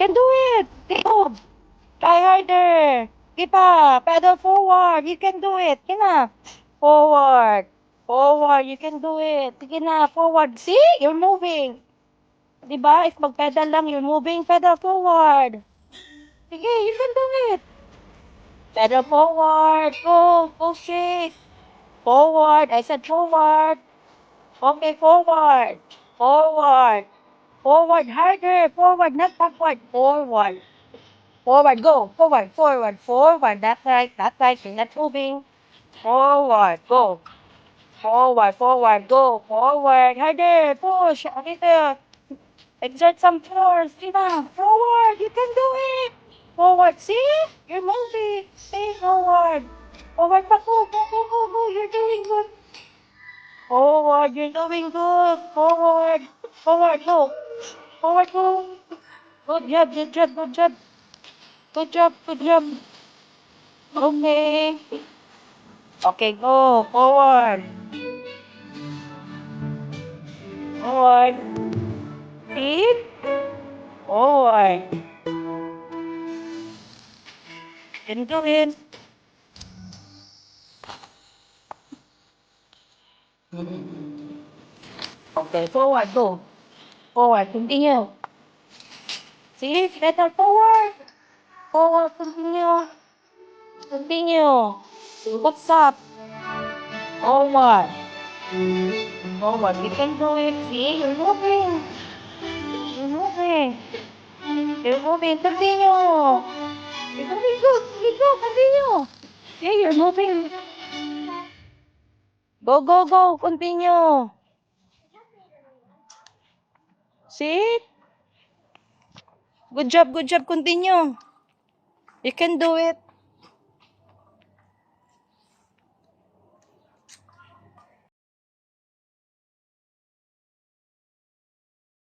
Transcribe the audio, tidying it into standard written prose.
can do it. Go. Try harder. Keep up. Pedal forward. You can do it. Sige na. Forward. Forward. You can do it. Sige na. Forward. See? You're moving. Diba? If mag-pedal lang, you're moving. Pedal forward. Sige, you can do it. Pedal forward. Go. Go straight. Forward. I said forward. Okay, forward. Forward. Forward. Harder. Forward, not backward. Forward. Forward. Go. Forward. Forward. Forward. That's right. That's right. You're not moving. Forward. Go. Forward. Forward. Go. Forward. Harder. Push. A little. Exert some force. Tina. Forward. You can do it. Forward. See? You're moving. Stay forward. Forward. Go. Go. Go. Go. Go. You're doing good. Forward, you're doing good. Forward. Forward, go. Forward, go. Good job, good job, good job. Good job, good job. Okay. Okay, go. Forward. Forward. Feet. Forward. Can do it. Okay, forward, go. Forward, continue. See, better forward. Forward, continue. Continue. What's up? Forward. Forward. You can do it. See, you're moving. You're moving. You're moving. Continue. You're moving good. You go. Continue. See, you're moving. Go, go, go. Continue. See? Good job. Good job. Continue. You can do it.